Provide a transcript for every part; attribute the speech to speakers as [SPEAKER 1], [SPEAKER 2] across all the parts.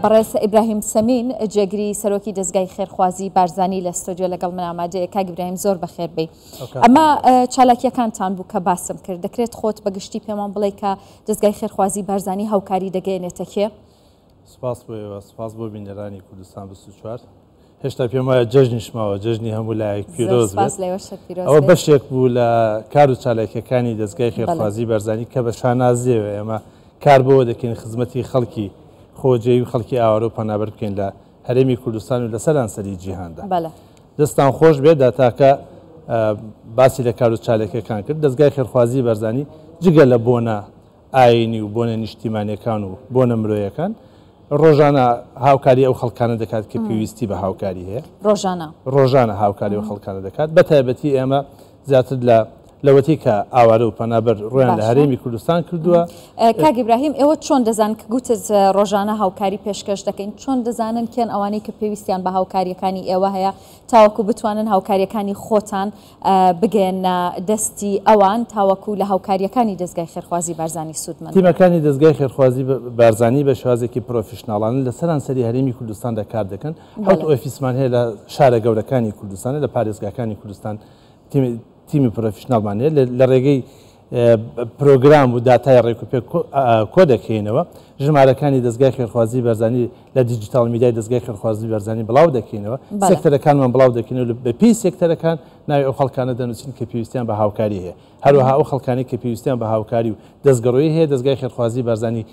[SPEAKER 1] بەڕێز ئیبراهیم سەمین جێگری سەرۆکی دەستگای خێرخوازی بارزانی لە ستۆدیۆ لەگەڵ من ئامادەیە. کاک ئیبراهیم زۆر بەخێر بێ. ئەمە چالاکیەکانتان بوو کە باسم کرد، دەکرێت خۆت بەگشتی پێمان بڵێ کە دەستگای خێرخوازی بارزانی هاوکاری دەگەێنێتە کێ؟
[SPEAKER 2] سپاس بۆ سپاس بۆ بینەرانی کوردستان 24. هێشتا پێم وایە جەژنیش ماوە، جەژنی هەموو لایەک پیرۆز بێت. ئەوە بەشێک بوو لە کار و چالاکیەکانی دەستگای خێرخوازی بارزانی کە بە شانازیەوە ئێمە کار بۆەوە دەکەین خزمەتی خەڵکی خۆجێوی و خەڵکی ئاوارە و پەنابەر بکەین لە هەرێمی کوردستان و لە سەرانسەری جیهاندا. دەستان خۆش بێت داتاکە باسی لە کار و چالاکیەکان کرد. دەستگای خێرخوازی بارزانی جگە لە بۆنە ئاینی و بۆنە نیشتیمانیەکان و بۆنە مرۆیەکان ڕۆژانە هاوکاری ئەو خەڵکانە دەکات کە پێویستی بە هاوکاری هەیە. ڕۆژانە هاوکاری ئەو خەڵکانە دەکات. بە تایبەتی ئێمە زیاتر لەوەتی کە ئاوارە و پەنابەر ڕۆیان لە هەرێمی کوردستان کردووە.
[SPEAKER 1] کاک ئیبراهیم ئێوە چۆن دەزان کە گوتت ڕۆژانە هاوکاری پێشکەش دەکەین، چۆن دەزانن کێن ئەوانەی کە پێویستیان بە هاوکاریەکانی ئێوە هەیە تاوەکو بتوانن هاوکاریەکانی خۆتان بگەێنە دەستی ئەوان تاوەکو لە هاوکاریەکانی دەستگای خێرخوازی بارزانی سوودمەند؟
[SPEAKER 2] تیمەکانی دەستگای خێرخوازی بارزانی بە شێوازێکی پرۆفشناڵانە لە سەرانسەری هەرێمی کوردستاندا کار دەکەن. حوت ئۆفیسمان هەیە لە شارە گەورەکانی کوردستانە، لە پارێزگاکانی کوردستان تیمی پرۆفشناڵمان هەیە لە ڕێگەی پرۆگرام و داتای ڕێکوپێ کۆ دەکەینەوە. ژمارەکانی دەستگای خێرخوازی بارزانی لە دیجیتال میدیای دەستگای خێرخوازی بارزانی بڵاو دەکەینەوە. سێکتەرەکانمان بڵاو دەکەینەوە بە پێی سێکتەرەکان ناوی ئەو خەڵکانە دەنووسین کە پێویستیان بە هاوکاری هەیە. هەروەها ئەو خەڵکانی کە پێویستیان بە هاوکاری و دەستگەڕۆیی هەیە دەستگای خێرخوازی بارزانی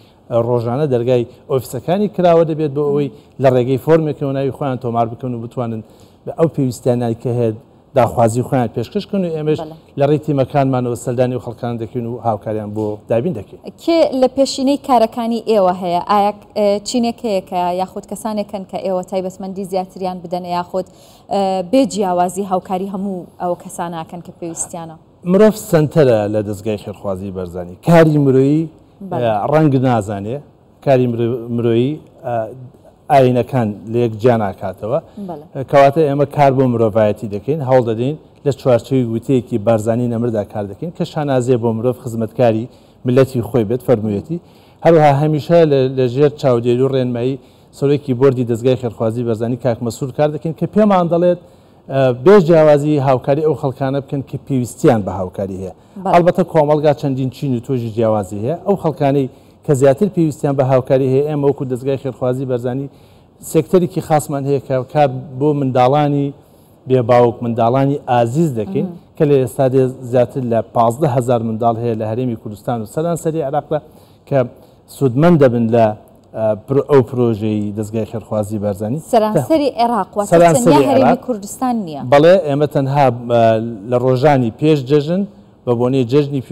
[SPEAKER 2] ڕۆژانە دەرگای ئۆفیسەکانی کراوە دەبێت بۆ ئەوەی لە ڕێگەی فۆرمێکەوە ناوی خۆیان تۆمار بکەن و بتوانن ئەو پێویستیانانی کە هەیە داخوازی خۆیان پێشکەشکن و ئێمەش لە ڕێی تیمەکانمانەوە سەردانی و خەڵکان دەکەین و هاوکاریان بۆ دابین دەکەین.
[SPEAKER 1] کێ لە پێشینەی کارەکانی ئێوە هەیە؟ ئایا چینێکەیەکە یاخود کەسانێکن کە ئێوە تایبەتمەندی زیاتریان بدەن یاخود بێ جیاوازی هاوکاری هەموو ئەو کەساناکەن کە پێویستیانە؟
[SPEAKER 2] مرۆڤ سنتەرە لە دەستگای خێرخوازی بارزانی. کاری مرۆیی ڕەنگ نازانێ، کاری مرۆیی ئاینەکان لە یەک جیا ناکاتەوە. کەواتە ئێمە کار بۆ مرۆڤایەتی دەکەین، هەوڵ دەدەین لە چوارچێوی وتەیەکی بارزانی نەمردا کار دەکەین کە شانازیە بۆ مرۆڤ خزمەتکاری ملەتی خۆی بێت فەرموویەتی. هەروەها هەمیشە لە ژێر چاودێری و ڕێنمایی سەرۆکی بۆردی دەستگای خێرخوازی بارزانی کاک مەسوور کار دەکەین کە پێمان دەڵێت بێ جیاوازی هاوکاری ئەو خەڵکانە بکەن کە پێویستیان بە هاوکاری هەیە. ئەلبەتە کۆمەڵگا چەندین چین و تۆژی جیاوازی هەیە. ئەو خەڵکانەی کە زیاتر پێویستیان بە هاوکاری هەیە ئێمە وەکو دەستگای خێرخوازی بارزانی سێکتەرێکی خاصمان هەیە کە کار بۆ منداڵانی بێباوک منداڵانی ئازیز دەکەین کە لە ئێستا زیاتر لە 15,000 منداڵ هەیە لە هەرێمی کوردستان و سەرانسەری عێراقدا کە سوودمەند دەبن لە ئەو پرۆژەی دەستگای خێرخوازی بارزانی.
[SPEAKER 1] سەرانسەری عێراق واتە هەرێمی کوردستان نییە؟
[SPEAKER 2] بەڵێ ئێمە تەنها لە ڕۆژانی پێش جەژن بە بۆنەی جەژنی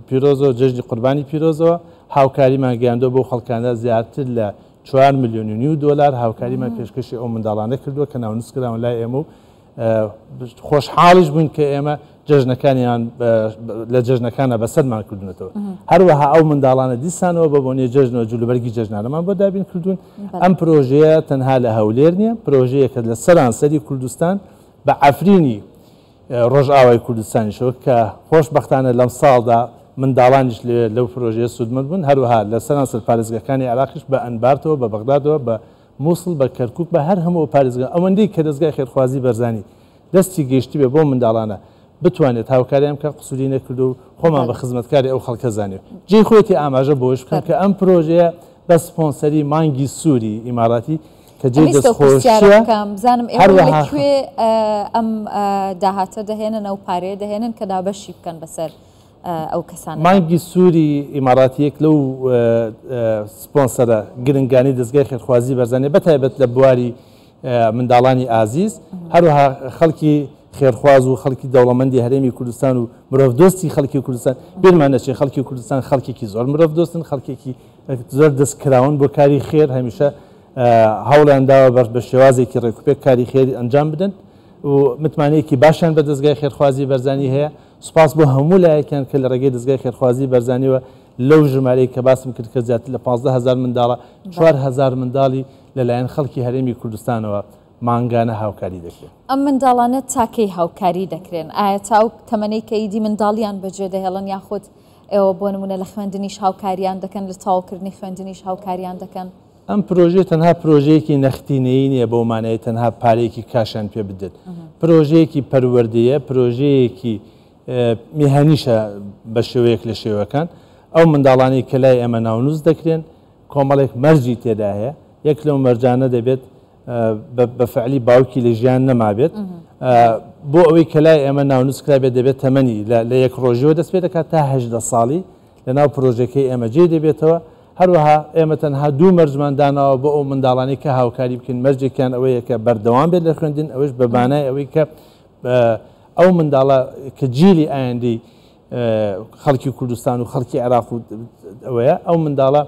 [SPEAKER 2] پیرۆزەوە جەژنی قوربانی پیرۆزەوە هاوکاریمان گەیاندووە بۆ خەڵکانە زیاتر لە 4 ملیۆن دلار هاوکاریمان پێشکەشی ئەو منداڵانە کردووە کە ناونووسکراون لای ئێمە و خۆشحاڵیش بوون کە ئێمە جەژنەکانیان لە جەژنەکانە بەسەرمان کردوونەتەوە. هەروەها ئەو منداڵانە دیسانەوە بە بۆنێ جەژنەوە جلوبەرگی جەژنانەمان بۆ دابین کردوون. ئەم پرۆژەیە تەنها لە هەولێر نییە، پرۆژەیەکە لە سەرانسەری کوردستان بە ئەفرینی ڕۆژئاوای کوردستانیشەوە کە خۆشبەختانە لەم ساڵدا منداڵانیش لەو پرۆژەیە سوودمەند بوون. هەروەها لە سەرانسەر پارێزگاکانی عێراقیش بە ئەنبارتەوە بە بەغدادەوە بە مووسڵ بە کەرکووک بە هەر هەموو پارێزگا ئەوەندەی کە دەستگای خێرخوازی بارزانی دەستی گەیشتی بێ بۆ منداڵانە بتوانێت هاوکاریان کە قسووری نەکرد و خۆمان بە خزمەتکاری ئەو خەڵکە زانێ جێی خۆیەتی ئاماژە بۆش بکەن کە ئەم پرۆژەیە بە سپۆنسەری مانگی سووری ئیماراتی کە جێی دەستخۆشیە
[SPEAKER 1] بزانم ئێوە لەکوێ ئەم داهاتە دەهێنن ئەو پارەیە دەهێنن کە دابەشی بکەن بەسەر ئەو کەسانە.
[SPEAKER 2] مانگی سووری ئیماراتیەک لەو سپۆنسەرە گرنگانی دەستگای خێرخوازی بارزانی بەتایبەت لە بواری منداڵانی ئازیز هەروەها خەڵکی خێرخواز و خەڵکی دەوڵەمەندی هەرێمی کوردستان و مرۆڤ دۆستی خەڵکی کوردستان بیرمان نەچێت خەڵکی کوردستان خەڵکێکی زۆر مرۆڤ دۆستن خەڵکێکی زۆر دەستکراون بۆ کاری خێر هەمیشە هەوڵیان داوە بە شێوازێکی ڕێکوپێک کاری خێری ئەنجام بدەن و متمانەیەکی باشیان بە دەستگای خێرخوازی بارزانی هەیە. سوپاس بۆ هەموو لایەکیان کە لە ڕێگەی دەستگای خێرخوازی بارزانیەوە لەو ژمارەی کە باسم کرد کە زیاتر لە 15,000 منداڵە 4,000 منداڵی لەلایەن خەڵکی هەرێمی کوردستانەوە مانگانە هاوکاری دەکرێن.
[SPEAKER 1] ئەم منداڵانە تاکەی هاوکاری دەکرێن؟ ئایا تاو تەمەنەی کە ئیدی منداڵیان بەجێ دەهێڵن یاخود ئێوە بۆ نمونە لە خوێندنیش هاوکاریان دەکەن لە تاوکردنی خوێندنیش هاوکاریان دەکەن؟
[SPEAKER 2] ئەم پرۆژێ تەنها پرۆژەیەکی نەختینەی نییە بۆ مانەیە تەنها پارێکی کاشان پێ بدرێت پرۆژەیەکی پەروەردەیە پرۆژەیەکی میهانیشە بە شێوەیەک لە شێوەکان ئەو منداڵانی کە لای ئێمە ناونووس دەکرێن کۆمەڵێک مەرجی تێدا هەیە یەک لەو مەرجانە دەبێت بە فعلی باوکی لە ژیان نەمابێت بۆ ئەوەی کە لای ئێمە ناونووس کرابێت دەبێت تەمەنی لە یەک ڕۆژەوە دەست پێ دەکات تا 18 ساڵی لەناو پرۆژەکەی ئێمە جێ دەبێتەوە هەروەها ئێمە تەنها دوو مەرجماندانەوە بۆ ئەو منداڵانی کە هاوکاری بکەین مەرجێکیان ئەوەیە کە بەردەوام بێت لە خوێندن ئەوەش بە بانای ئەوەی کە ئەو منداڵە کە جیلی ئایندەی خەڵکی کوردستان و خەڵکی عێراق و ئەوەیە ئەو منداڵە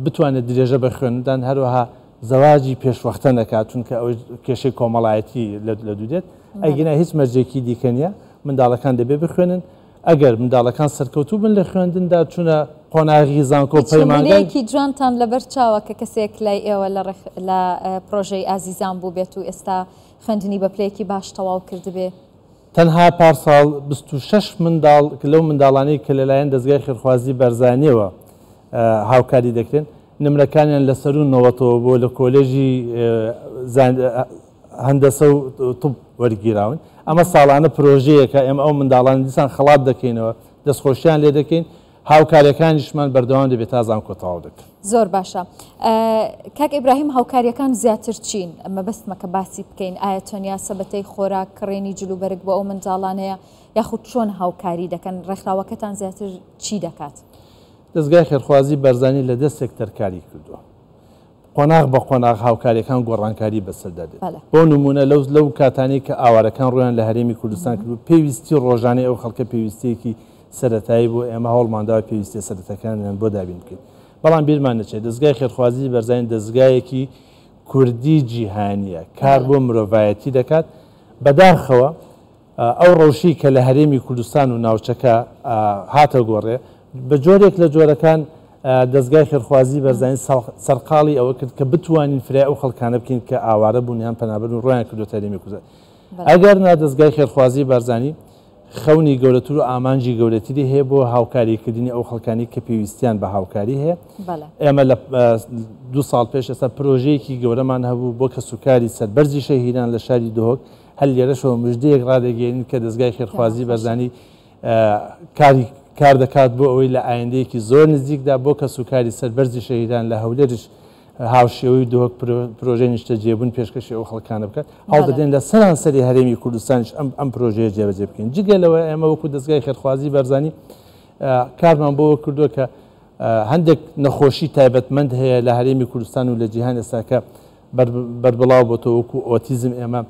[SPEAKER 2] بتوانێت درێژە بە خوێندان هەروەها زەواجی پێشوەختە نەکات چونکە ئەوەی کێشەی کۆمەڵایەتی لە دوودێت ئەگەنا هیچ مەرجێکی دیکە نیە منداڵەکان دەبێت بخوێنن ئەگەر منداڵەکان سەرکەوتوو بن لە خوێندندا چونە قۆناغی زانکۆ
[SPEAKER 1] پەیمانگەیەکی جوانتان لەبەر چاوە کە کەسێک لای ئێوە لە پرۆژەی ئازیزان بوو بێت و ئێستا خوێندنی بە پلەیەکی باش تەواو کردبێ
[SPEAKER 2] تەنها پارساڵ 26 منداڵ لەو منداڵانەی کە لەلایەن دەستگای خێرخوازی بەرزانیەوە هاوکاری دەکرێن نمرەکانیان لەسەر و نەوەتەوە بۆ لە کۆلێژی هەندەسە و توپ وەرگیراون ئەمە ساڵانە پرۆژەیەکە ئێمە ئەو منداڵان دیسان خەڵات دەکەینەوە دەستخۆشیان لێ دەکەین هاوکاریەکانیشمان بەردەوام دەبێت تازان کۆتەواو دەکەن
[SPEAKER 1] زۆر باشە کاک ئیبراهیم هاوکاریەکان زیاتر چین ئەمە بەستمەکە باسی بکەین ئایا تۆنیا سەبەتەی خۆراک کڕێنی جلوبەرگ بۆ ئەو منداڵان هەیە یاخود چۆن هاوکاری دەکەن ڕێکخراوەکەتان زیاتر چی دەکات
[SPEAKER 2] دەستگای خێرخوازی بەرزانی لە دەست سێکتەرکاری کردووە قۆناغ بە قۆناغ هاوکاریەکان گۆڕانکاری بەسەردادێت بۆ نمونە لەو کاتانی کە ئاوارەکان ڕۆیان لە هەرێمی کوردستان کردو پێویستی ڕۆژانەی ئەو خەڵکە پێویستەیەکی سەرەتایی بۆ ئێمە هەوڵمانداوە پێویستی سەرەتەکانیان بۆ دابین بکەین بەڵام بیرمان نەچێت دەستگای خێرخوازی بەرزانی دەستگایەکی کوردی جیهانیە کار بۆ مرۆڤایەتی دەکات بەداخەوە ئەو ڕەوشی کە لە هەرێمی کوردستان و ناوچەکە هاتە گۆڕێ بە جۆرێک لە جۆرەکان دەستگای خێرخوازی بەرزانی سەرقاڵی ئەوە کرد کە بتوانین فرای ئەو خەڵکانە بکەین کە ئاوارە بوونیان پەنابەر و ڕۆیان کردو هەرێمی کوردستان ئەگەر نا دەستگای خێرخوازی بەرزانی خەونی گەورەتر و ئامانجی گەورەتری هەیە بۆ هاوکاریکردنی ئەو خەڵکانی کە پێویستیان بە هاوکاری هەیە ئێمە لە 2 ساڵ پێش ئێستا پرۆژەیەکی گەورەمان هەبوو بۆ کە سوکاری سەربەرزی شەهیدان لە شاری دۆهۆک هەل لێرەشەوە مژدەیەک ڕادەگەێنین کە دەستگای خێرخوازی بەرزانی کار دەکات بۆ ئەوەی لە ئایندەیەکی زۆر نزیکدا بۆ کە سوکاری سەربەرزی شەهیدان لە هەولێرش هاوشێوەی دۆهۆک پرۆژەی نیشتە جێبوون پێشکەشی ئەو خەڵکانە بکات هەڵدەدەین لە سەرانسەری هەرێمی کوردستانیش ئەم پرۆژەیە جێبەجێ بکەین جگەلەوە ئێمە وەکو دەستگای خێرخوازی بەرزانی کارمان بۆەوە کردووە کە هەندێک نەخۆشی تایبەتمەند هەیە لە هەرێمی کوردستان و لە جیهان ئێستاکە بەربڵاو بۆ تۆ وەکو ئۆتیزم ئێمە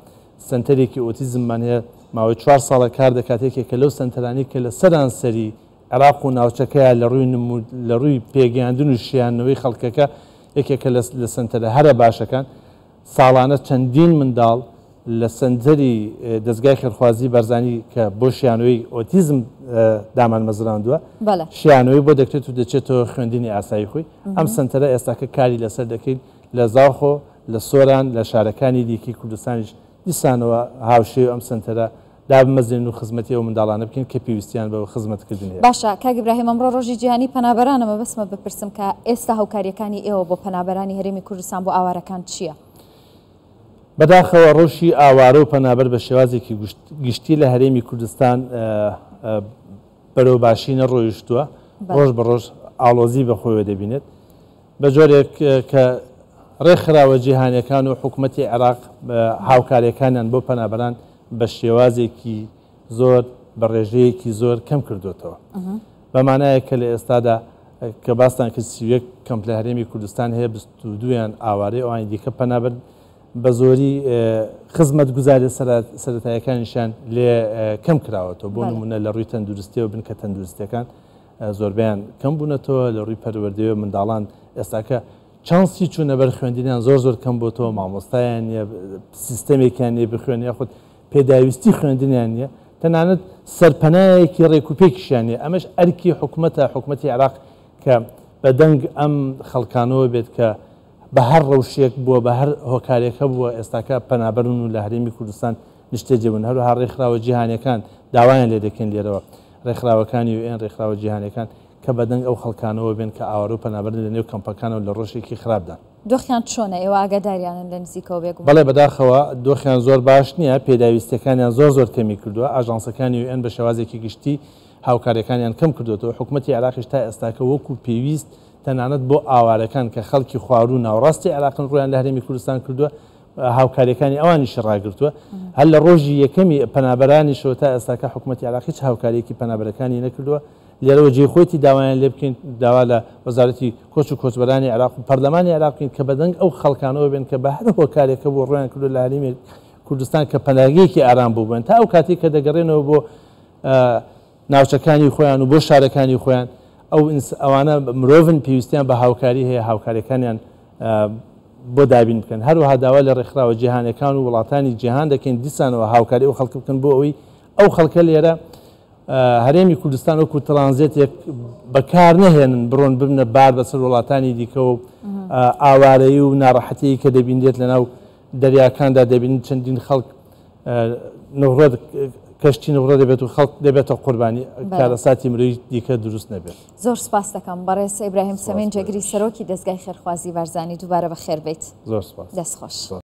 [SPEAKER 2] سنتەرێکی ئۆتیزممان هەیە ماوەی 4 ساڵە کار دەکاتێکێک کە لەو سنتەرانی کە لە سەرانسەری عێراق و ناوچەکەیە لە ڕووی پێگەیاندن و شیانەوەی خەڵکەکە یەکێکە لە سنتەرە هەرە باشەکان ساڵانە چەندین منداڵ لە سنتەری دەستگای خێرخوازی بەرزانی کە بۆ شیانەوەی ئۆتیزم دامان مەزراندووە شیانەوەی بۆ دەکرێت و دەچێتەوە خوێندنی ئاسایی خۆی ئەم سنتەرە ئێستاکە کاری لەسەر دەکەین لە زاخۆ لە سۆران لە شارەکانی دیکەی کوردستانیش دیسانەوە هاوشێ ئەم سنتەرە دابمەزێن و خزمەتی ئەو منداڵانە بکەین کە پێویستیان بەوە خزمەتکردنی
[SPEAKER 1] باشە کاک ئیبراهیم ئەمڕۆ ڕۆژی جیهانی پەنابەرانەمە بەسمە بپرسم کە ئێستا هاوکاریەکانی ئێوە بۆ پەنابەرانی هەرێمی کوردستان بۆ ئاوارەکان چییە؟
[SPEAKER 2] بەداخەوە ڕۆژی ئاوارە و پەنابەر بە شێوازێکی گشتی لە هەرێمی کوردستان بەرەو باشی نەڕۆیشتووە ڕۆژ بە ڕۆژ ئاڵۆزی بەخۆیەوە دەبینێت بە جۆرێک کە ڕێکخراوە جیهانیەکان و حکوومەتی عێراق هاوکاریەکانیان بۆ پەنابەران بە شێوازێکی زۆر بە ڕێژەیەکی زۆر کەم کردوێتەوە بەمانایە کە لە ئێستادا کە باستان کرد سیوەک کەمپ لە هەرێمی کوردستان هەیە 22یان ئاوارەی ئەوانی دیکە پەنابەر بە زۆری خزمەت گوزاری سەرەتایەکانیشان لێ کەم کراوەتەوە بۆ نمونە لە ڕووی تەندروستیەوە بن کە تەندروستیەکان زۆربیان کەم بوونەتەوە لە ڕووی پەروەردەوە منداڵان ئێستاکە چانسی چوونە بەر خوێندنیان زۆر کەم بۆتەوە مامۆستایان نیە سیستەمێکیان لێ بخوێن یاخود پێداویستی خوێندنیان نیە تەنانەت سەرپەنایەکی ڕێکوپێکیشیان نیە ئەمەش ئەرکی حکوومەتی عێراق کە بەدەنگ ئەم خەڵکانەوە بێت کە بە هەر ڕەوشێک بووە بە هەر هۆکارێکە بووە ئێستاکە پەنابەرن و لە هەرێمی کوردستان نیشتە جێبوون هەروەها ڕێکخراوە جیهانیەکان داوایان لێ دەکەن لێرەوە ڕێکخراوەکانی UN ڕێکخراوە جیهانیەکان کە بەدەنگ ئەو خەڵکانەوە بێن کە ئاوارە و پەنابەر لە نێو کەمپەکانەوە لە ڕۆژێکی خراپدان
[SPEAKER 1] دۆخیان چۆنە ئێوە ئاگاداریانن لە نزیکەوە بێگوم؟
[SPEAKER 2] بەڵێ بەداخەوە دۆخیان زۆر باش نییە، پێداویستەکانیان زۆر کەمی کردووە، ئاژانسەکانی UN بە شێوازێکی گشتی هاوکاریەکانیان کەم کردوێتەوە. حکوومەتی عێراقیش تا ئێستاکە وەکو پێویست تەنانەت بۆ ئاوارەکان کە خەڵکی خواروو ناوڕاستی عێراقن ڕویان لە هەرێمی کوردستان کردووە، هاوکاریەکانی ئەوانیش ڕاگرتووە. هەر لە ڕۆژی یەکەمی پەنابەرانیشەوە تا ئێستاکە حکوومەتی عێراقی هیچ هاوکاریەکی پەنابەرەکانی نەکردووە. لێرەوە جێخۆیەتی داوایان لێ بکەین، داوا لە وەزارەتی کۆچ و کۆچبەرانی عێراق و پەرلەمانی عێراق بکەین کە بەدەنگ ئەو خەڵکانەوە بێن کە بە هەر هۆکارێکە بۆ ڕویان کردو لە هەرێمی کوردستان کە پەناگەیەکی ئارام بوو بن تا ئەو کاتی کە دەگەڕێنەوە بۆ ناوچەکانی خۆیان و بۆ شارەکانی خۆیان. ئەوانە مرۆڤن پێویستیان بە هاوکاری هەیە، هاوکاریەکانیان بۆ دابین بکەن. هەروەها داوا لە ڕێکخراوە جیهانەکان و وڵاتانی جیهان دەکەین دیسانەوە هاوکاری ئەو خەڵک بکەن بۆ ئەوەی ئەو خەڵکە لێرە هەرێمی کوردستان وەکو ترانزیتێک بەکار نەهێنن بڕۆن ببنە بار بەسەر وڵاتانی دیکە و ئاوارەیی و ناڕەحەتی کە دەبینێت لە ناو دەریاکاندا دەبین چەندین خەڵک نەوڕۆ کەشتی نەوڕۆ دەبێت و خەڵک دەبێتە قوربانی کارەساتی مرۆڤی دیکە دروست نەبێت.
[SPEAKER 1] زۆر سپاس دەکەم بەڕێز ئیبراهیم سەمین جەگری سەرۆکی دەستگای خێرخوازی بارزانی دووبارە بەخێر بێت.
[SPEAKER 2] زۆر سپاس.
[SPEAKER 1] دەستخۆش.